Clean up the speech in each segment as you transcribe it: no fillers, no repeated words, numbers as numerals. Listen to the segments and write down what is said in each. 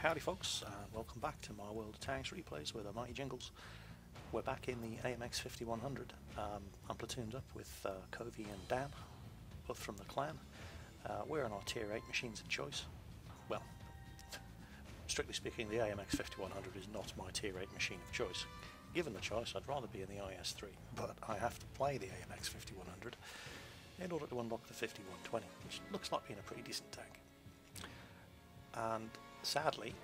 Howdy folks, and welcome back to my World of Tanks replays with the mighty Jingles. We're back in the AMX50 100. I'm platooned up with Covey and Dan, both from the clan. We're on our tier 8 machines of choice. Well, strictly speaking, the AMX50 100 is not my tier 8 machine of choice. Given the choice, I'd rather be in the IS-3, but I have to play the AMX50 100 in order to unlock the 5120, which looks like being a pretty decent tank. And sadly,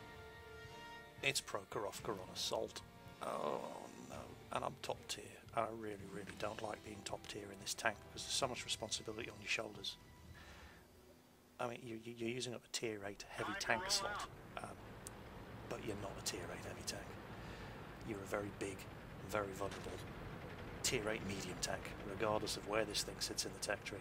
it's Prokhorovka on assault. Oh no, and I'm top tier. And I really don't like being top tier in this tank because there's so much responsibility on your shoulders. I mean, you're using up a tier 8 heavy tank slot, but you're not a tier 8 heavy tank. You're a very big, very vulnerable tier 8 medium tank, regardless of where this thing sits in the tech tree.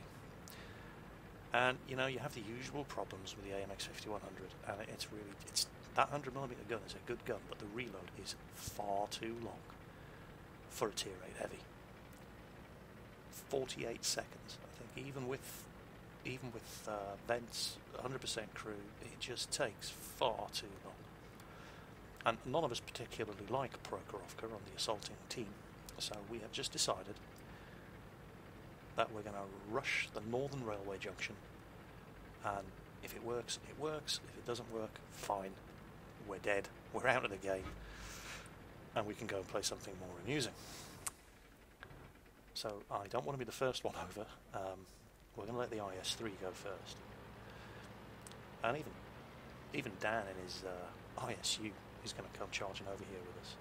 And you know, you have the usual problems with the AMX50 100, and it's that 100mm gun is a good gun, but the reload is far too long for a tier 8 heavy. 48 seconds, I think, even with vents, 100% crew, it just takes far too long. And none of us particularly like Prokhorovka on the assaulting team, so we have just decided that we're going to rush the Northern Railway Junction, and if it works, it works. If it doesn't work, fine. We're dead. We're out of the game, and we can go and play something more amusing. So I don't want to be the first one over. We're going to let the IS-3 go first, and even Dan in his ISU is going to come charging over here with us.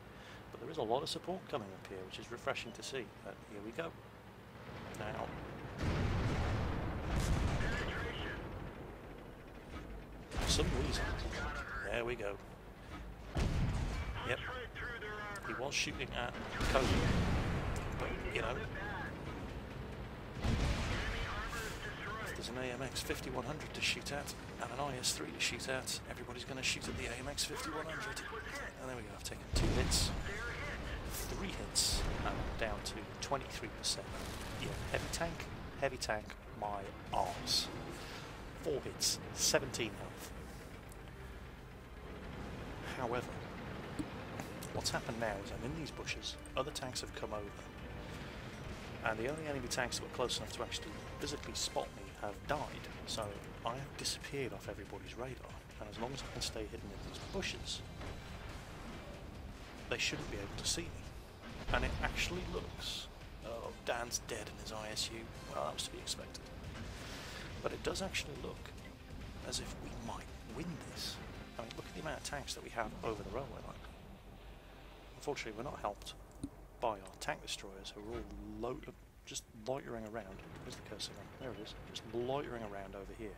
But there is a lot of support coming up here, which is refreshing to see. Here we go. Now, for some reason, there we go. Yep, he was shooting at Cody, but you know, if there's an AMX50 100 to shoot at and an IS-3 to shoot at, everybody's going to shoot at the AMX50 100. And there we go, I've taken 2 hits. 3 hits, and I'm down to 23%. Yeah, heavy tank, my arse. 4 hits, 17 health. However, what's happened now is I'm in these bushes, other tanks have come over, and the only enemy tanks that were close enough to actually physically spot me have died, so I have disappeared off everybody's radar, and as long as I can stay hidden in these bushes, they shouldn't be able to see me. And it actually looks... Oh, Dan's dead in his ISU. Well, that was to be expected. But it does actually look as if we might win this. I mean, look at the amount of tanks that we have over the railway line. Unfortunately, we're not helped by our tank destroyers, who are all just loitering around. Where's the cursor on? There it is. Just loitering around over here.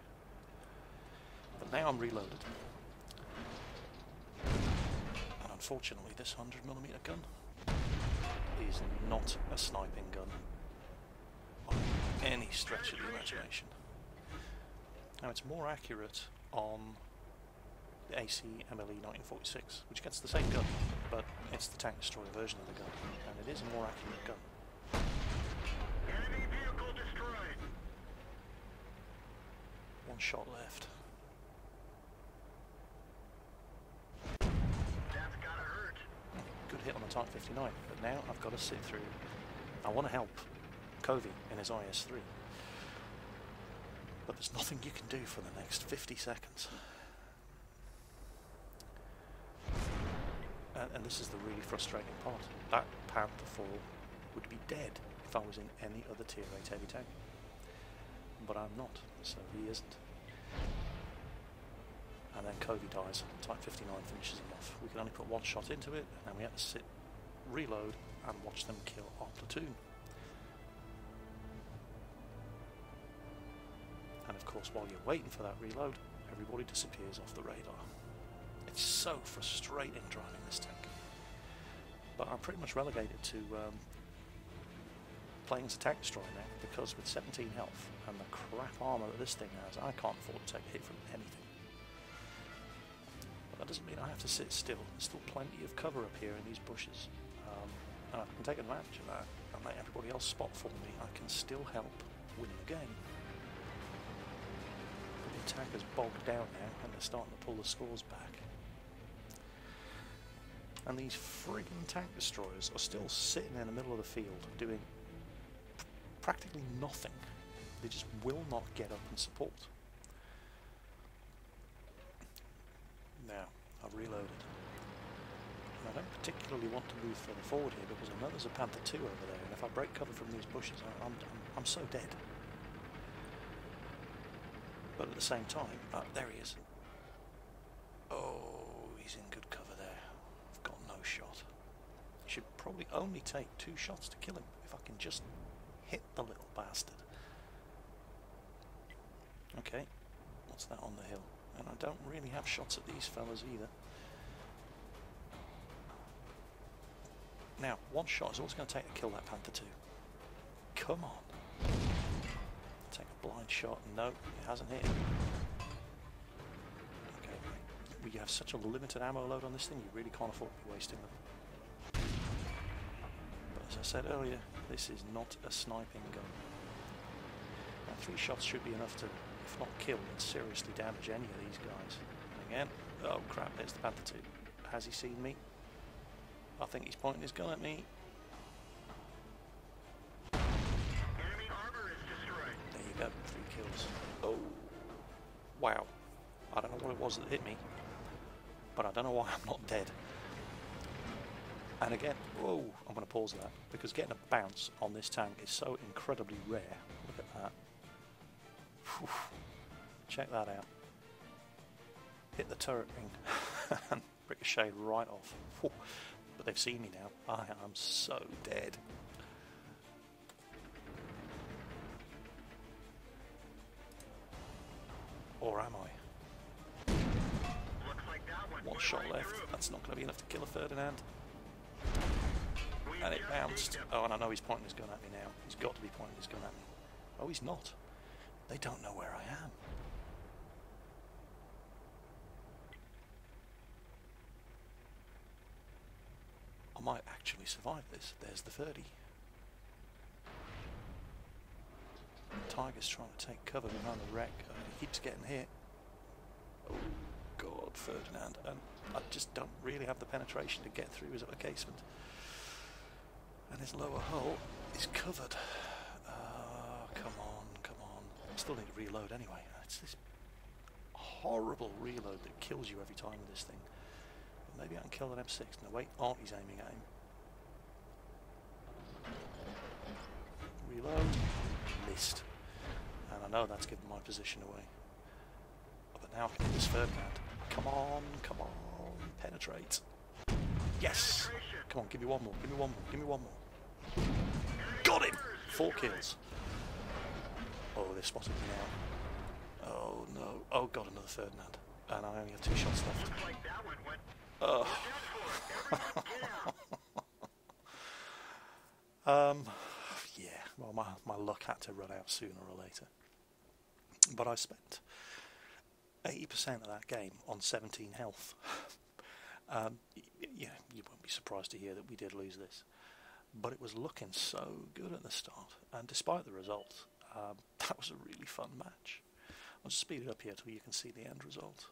But now I'm reloaded. And unfortunately, this 100mm gun is not a sniping gun by any stretch of the imagination. Now, it's more accurate on the AC MLE 1946, which gets the same gun, but it's the tank destroyer version of the gun, and it is a more accurate gun. Enemy vehicle destroyed. 1 shot left. That's gotta hurt. Good hit on the Type 59, but now I've got to sit through. I want to help Covey in his IS-3, but there's nothing you can do for the next 50 seconds. And this is the really frustrating part. That Panther 4 would be dead if I was in any other tier 8 heavy tank, but I'm not, so he isn't. And then Covey dies, Type 59 finishes him off. We can only put 1 shot into it, and we have to sit, reload, and watch them kill our platoon. And of course, while you're waiting for that reload, everybody disappears off the radar. It's so frustrating driving this tank. But I'm pretty much relegated to playing as a tank destroyer now, because with 17 health and the crap armour that this thing has, I can't afford to take a hit from anything. But that doesn't mean I have to sit still. There's still plenty of cover up here in these bushes. And I can take advantage of that and let everybody else spot for me. I can still help win the game. But the attack is bogged down now, and they're starting to pull the scores back. And these friggin' tank destroyers are still sitting in the middle of the field doing practically nothing. They just will not get up and support. Now, I've reloaded. And I don't particularly want to move further forward here because I know there's a Panther 2 over there, and if I break cover from these bushes, I'm so dead. But at the same time, there he is. Oh, he's in good cover there. I've got no shot. Should probably only take 2 shots to kill him if I can just hit the little bastard. Okay, what's that on the hill? And I don't really have shots at these fellas either. Now, 1 shot is all it's going to take to kill that Panther 2. Come on. Take a blind shot. No, it hasn't hit. Okay, we have such a limited ammo load on this thing, you really can't afford to be wasting them. But as I said earlier, this is not a sniping gun. Now, 3 shots should be enough to, if not kill, then seriously damage any of these guys. And again, oh crap, there's the Panther 2. Has he seen me? I think he's pointing his gun at me. Enemy armor is destroyed. There you go, 3 kills. Oh, wow. I don't know what it was that hit me, but I don't know why I'm not dead. And again, whoa, I'm going to pause that, because getting a bounce on this tank is so incredibly rare. Look at that. Whew. Check that out. Hit the turret ring and ricocheted right off. Whew. But they've seen me now. I am so dead. Or am I? Looks like that one 1 went shot right left. through. That's not going to be enough to kill a Ferdinand. We And it just bounced. beat them. Oh, and I know he's pointing his gun at me now. He's got to be pointing his gun at me. Oh, he's not. They don't know where I am. I might actually survive this. There's the 30. Tiger's trying to take cover behind the wreck. He keeps getting hit. Oh, God, Ferdinand. And I just don't really have the penetration to get through his upper casement. And his lower hull is covered. Come on, come on. I still need to reload anyway. It's this horrible reload that kills you every time with this thing. But maybe I can kill an M6. No, wait. Oh, he's aiming at him. Reload. Missed. And I know that's given my position away. But now I can hit this Ferdinand. Come on, come on. Penetrate. Yes! Come on, give me 1 more. Give me 1 more. Give me 1 more. Got him! 4 kills. Oh, they've spotted me now. Oh no. Oh god, another Ferdinand. And I only have 2 shots left. Looks like that one went. Oh. Everyone get out. Yeah, well my luck had to run out sooner or later. But I spent 80% of that game on 17 health. Yeah, you won't be surprised to hear that we did lose this. But it was looking so good at the start, and despite the result, that was a really fun match. I'll just speed it up here till you can see the end result.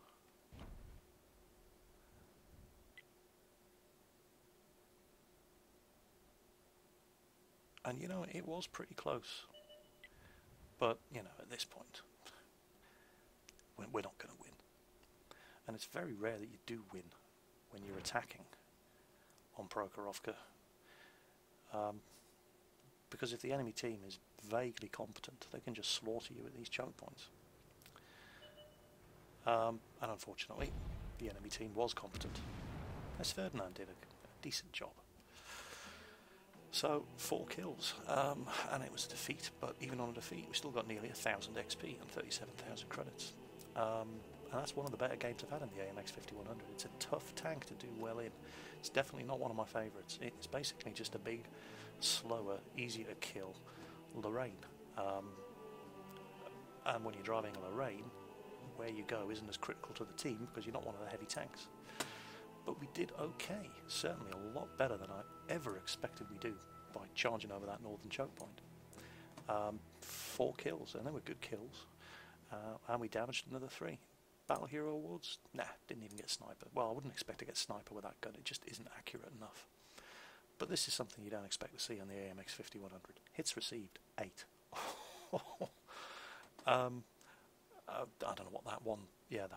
And you know, it was pretty close. But, you know, at this point, we're not going to win. And it's very rare that you do win when you're attacking on Prokhorovka. Because if the enemy team is vaguely competent, they can just slaughter you at these choke points. And unfortunately, the enemy team was competent. As Ferdinand did a decent job. So, 4 kills, and it was a defeat, but even on a defeat we still got nearly 1,000 XP and 37,000 credits. And that's one of the better games I've had in the AMX50-100. It's a tough tank to do well in. It's definitely not one of my favourites. It's basically just a big, slower, easier to kill Lorraine. And when you're driving a Lorraine, where you go isn't as critical to the team because you're not one of the heavy tanks. But we did okay, certainly a lot better than I ever expected we do by charging over that northern choke point. 4 kills, and they were good kills, and we damaged another 3. Battle Hero Awards? Nah, didn't even get Sniper. Well, I wouldn't expect to get Sniper with that gun, it just isn't accurate enough. But this is something you don't expect to see on the AMX50 100. Hits received, 8. I don't know what that one, yeah,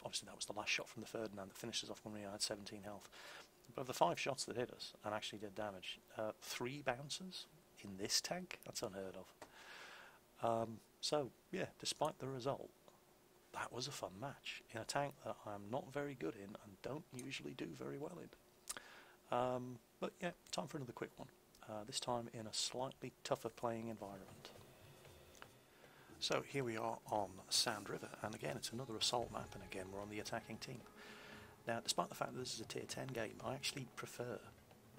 obviously that was the last shot from the Ferdinand that finishes off when we had 17 health. But of the 5 shots that hit us and actually did damage, 3 bouncers in this tank? That's unheard of. So, yeah, despite the result, that was a fun match in a tank that I'm not very good in and don't usually do very well in. But yeah, time for another quick one, this time in a slightly tougher playing environment. So here we are on Sand River, and again it's another assault map, and again we're on the attacking team. Now, despite the fact that this is a tier 10 game, I actually prefer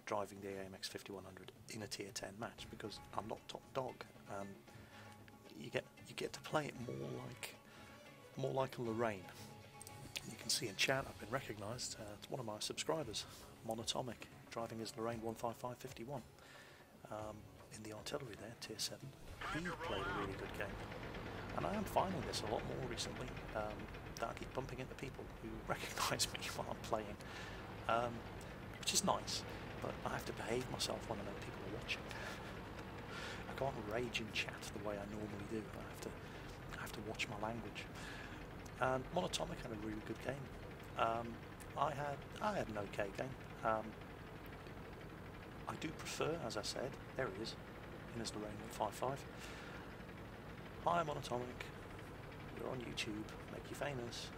driving the AMX50 100 in a tier 10 match because I'm not top dog, and you get to play it more like a Lorraine. You can see in chat I've been recognised. It's one of my subscribers, Monatomic, driving his Lorraine 15551 in the artillery there, tier 7. He played a really good game, and I am finding this a lot more recently. That I keep bumping into people who recognise me while I'm playing, which is nice, but I have to behave myself when I know people are watching. I can't rage in chat the way I normally do. I have to watch my language. And Monatomic had a really good game. I had an okay game. I do prefer, as I said, there he is, in his Lorraine 155. Hi Monatomic, you're on YouTube, make you famous.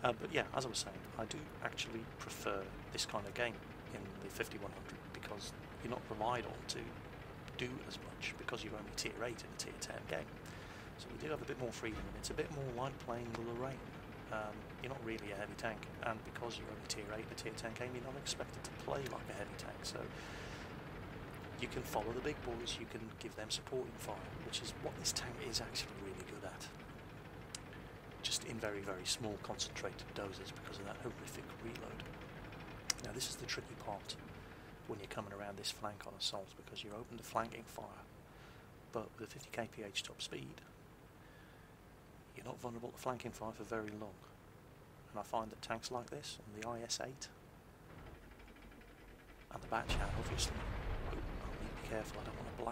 But yeah, as I was saying, I do actually prefer this kind of game in the 5100 because you're not relied on to do as much because you're only tier 8 in a tier 10 game. So you do have a bit more freedom, and it's a bit more like playing the Lorraine. You're not really a heavy tank, and because you're only tier 8 in a tier 10 game, you're not expected to play like a heavy tank. So you can follow the big boys, you can give them supporting fire, which is what this tank is actually really good at. Just in very, very small concentrated doses because of that horrific reload. Now this is the tricky part when you're coming around this flank on assault, because you're open to flanking fire, but with a 50 kph top speed, you're not vulnerable to flanking fire for very long. And I find that tanks like this, on the IS-8, and the bat chat obviously, I need to be careful, I don't want to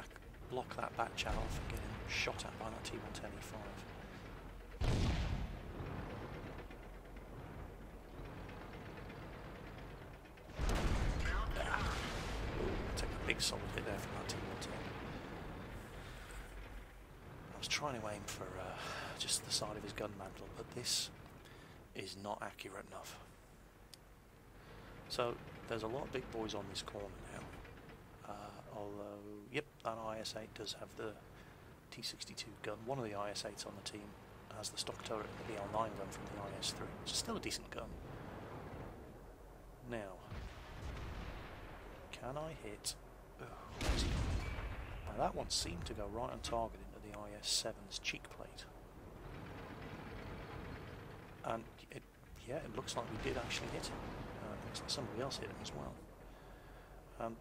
block that bat chat off and get him shot at by that T110E5. Take a big solid hit there from that T110. I was trying to aim for just the side of his gun mantle, but this is not accurate enough. So there's a lot of big boys on this corner now, although yep, that IS-8 does have the T62 gun. One of the IS-8s on the team has the stock turret and the BL9 gun from the IS-3, which is still a decent gun. Now, can I hit? Oh, now that one seemed to go right on target into the IS-7's cheek plate. And it looks like we did actually hit him. Looks like somebody else hit him as well.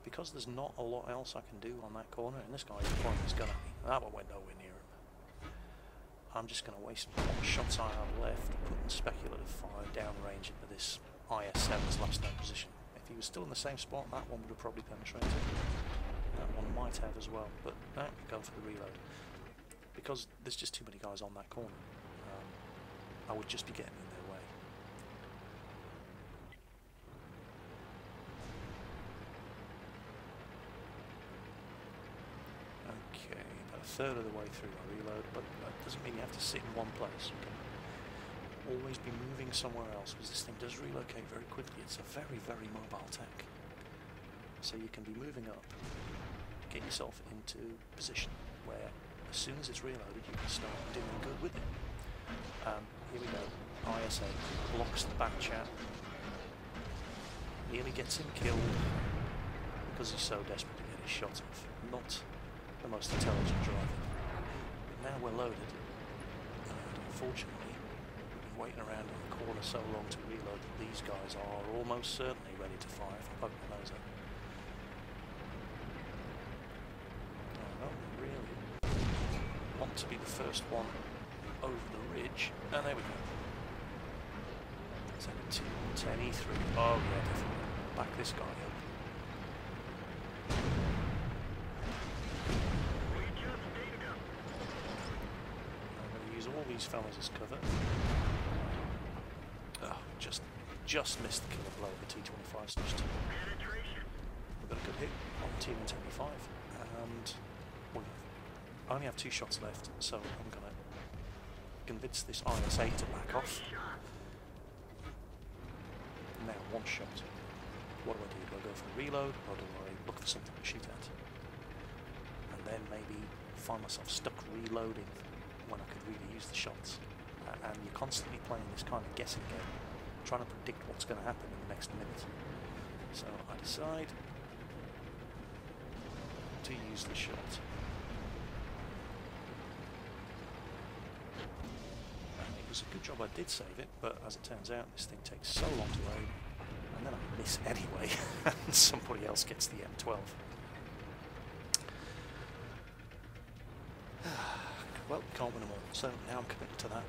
Because there's not a lot else I can do on that corner, and this guy's pointing his gun at me, that one went nowhere near him. I'm just going to waste what shots I have left putting speculative fire downrange into this IS-7's last known position. If he was still in the same spot, that one would have probably penetrated. That one might have as well, but no, go for the reload. Because there's just too many guys on that corner. I would just be getting in their way. Okay, about a third of the way through my reload, but that doesn't mean you have to sit in one place. You can always be moving somewhere else, because this thing does relocate very quickly. It's a very, very mobile tank. So you can be moving up, get yourself into position where as soon as it's reloaded you can start doing good with it. Here we go, IS-8 blocks the back chat, nearly gets him killed because he's so desperate to get his shot off. Not the most intelligent driver. But now we're loaded, and unfortunately we've been waiting around in the corner so long to reload that these guys are almost certainly ready to fire if I poke my nose up. I don't really want to be the first one over the ridge, and there we go. Is that a T110 E3? Oh yeah, definitely. Back this guy up. We just dinged him. I'm going to use all these fellas as cover. Oh, just missed the killer blow of the T25 slash 2. Penetration. We've got a good hit on the T175, and I only have 2 shots left, so I'm going to convince this IS-8 to back off. Now 1 shot. What do? Do I go for a reload, or do I look for something to shoot at? And then maybe find myself stuck reloading when I could really use the shots. And you're constantly playing this kind of guessing game, trying to predict what's going to happen in the next minute. So I decide to use the shot. And it was a good job I did save it, but as it turns out, this thing takes so long to load, and then I miss anyway, and somebody else gets the M12. Well, can't win them all, so now I'm committed to that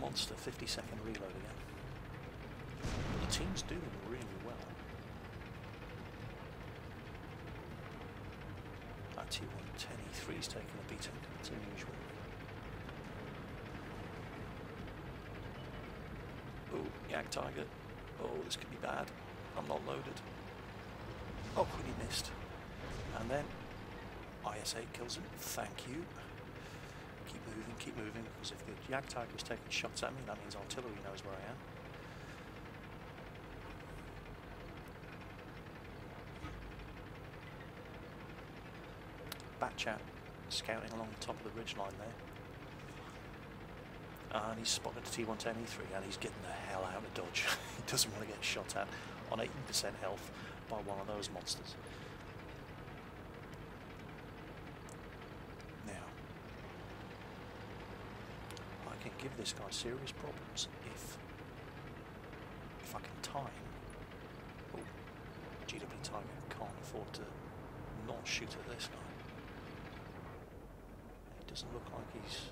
monster 50-second reload again. But the team's doing really well. That T110 E3's taking a beating, it's unusual. Oh, Yak Tiger. Oh, this could be bad. I'm not loaded. Oh, and he missed. And then IS-8 kills him. Thank you. Keep moving, because if the Yak Tiger is taking shots at me, that means artillery knows where I am. Batchat scouting along the top of the ridge line there. And he's spotted a T110 E3 and he's getting the hell out of dodge. He doesn't want to get shot at on 80% health by one of those monsters. Now, I can give this guy serious problems if I can time. Oh, GW Tiger can't afford to not shoot at this guy. It doesn't look like he's...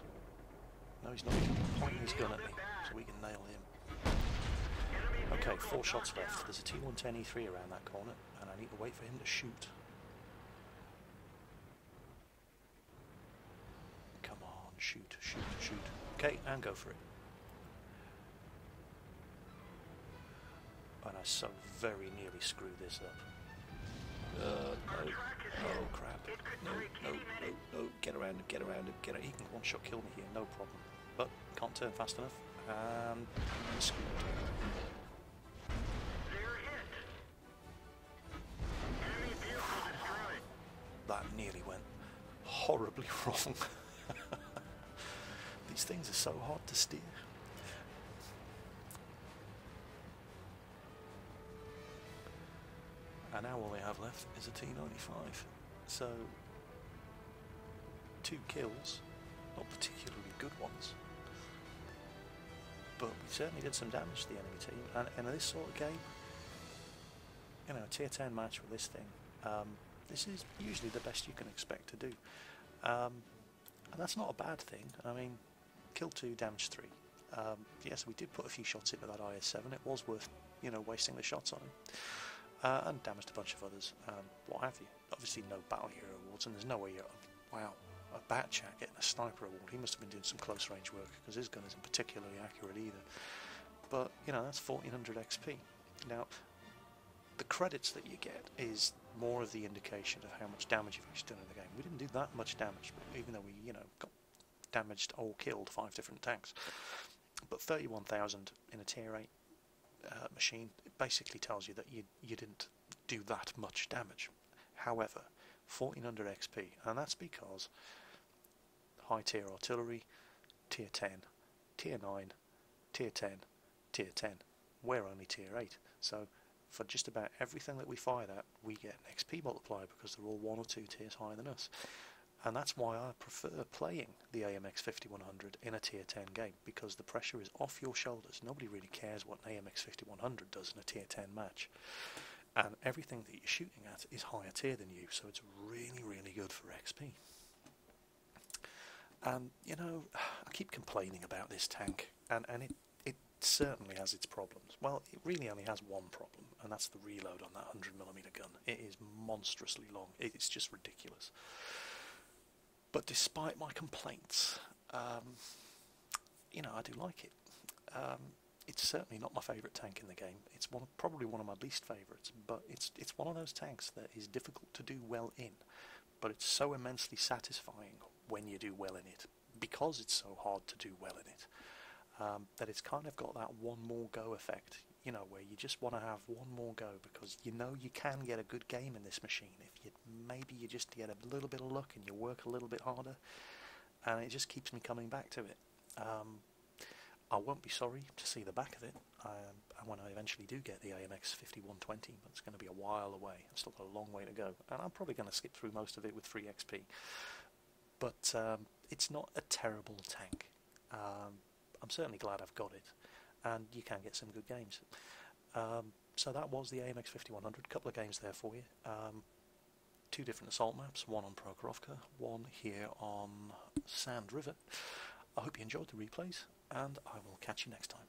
No, he's not. He's pointing his gun at me, so we can nail him. Okay, 4 shots left. There's a T110 E3 around that corner, and I need to wait for him to shoot. Come on, shoot, shoot, shoot. Okay, and go for it. And I so very nearly screwed this up. No. Oh crap. No. Get around him, get around him, get around him. He can one-shot kill me here, no problem. But can't turn fast enough, and screwed. That nearly went horribly wrong. These things are so hard to steer. And now all they have left is a T95. So, 2 kills, not particularly good ones, but we certainly did some damage to the enemy team. And in this sort of game, you know, a tier 10 match with this thing, this is usually the best you can expect to do. And that's not a bad thing. I mean, kill 2, damage 3. Yes, we did put a few shots into that IS-7. It was worth, you know, wasting the shots on him. And damaged a bunch of others, what have you. Obviously no Battle Hero awards, and there's no way you're... Wow, a Batchat getting a sniper award. He must have been doing some close range work, because his gun isn't particularly accurate either. But, you know, that's 1400 XP. Now, the credits that you get is more of the indication of how much damage you've actually done in the game. We didn't do that much damage, even though we, you know, got damaged or killed 5 different tanks. But 31,000 in a tier 8 machine, it basically tells you that you didn't do that much damage. However, 1400 XP, and that's because high tier artillery, tier 10, tier 9, tier 10, tier 10. We're only tier 8, so for just about everything that we fire at, we get an XP multiplier because they're all 1 or 2 tiers higher than us. And that's why I prefer playing the AMX50-100 in a tier 10 game, because the pressure is off your shoulders. Nobody really cares what an AMX50-100 does in a tier 10 match. And everything that you're shooting at is higher tier than you, so it's really, really good for XP. And, you know, I keep complaining about this tank, and it certainly has its problems. Well, it really only has one problem, and that's the reload on that 100mm gun. It is monstrously long. It's just ridiculous. But despite my complaints, you know, I do like it. It's certainly not my favourite tank in the game. It's probably one of my least favourites, but it's one of those tanks that is difficult to do well in, but it's so immensely satisfying when you do well in it, because it's so hard to do well in it, that it's kind of got that one more go effect, you know, where you just want to have one more go, because you know you can get a good game in this machine if maybe you just get a little bit of luck and you work a little bit harder, and it just keeps me coming back to it. I won't be sorry to see the back of it when I eventually do get the AMX50 120, but it's going to be a while away. I've still got a long way to go, and I'm probably going to skip through most of it with 3XP. But it's not a terrible tank. I'm certainly glad I've got it, and you can get some good games. So that was the AMX50 100. Couple of games there for you. 2 different assault maps, one on Prokhorovka, one here on Sand River. I hope you enjoyed the replays, and I will catch you next time.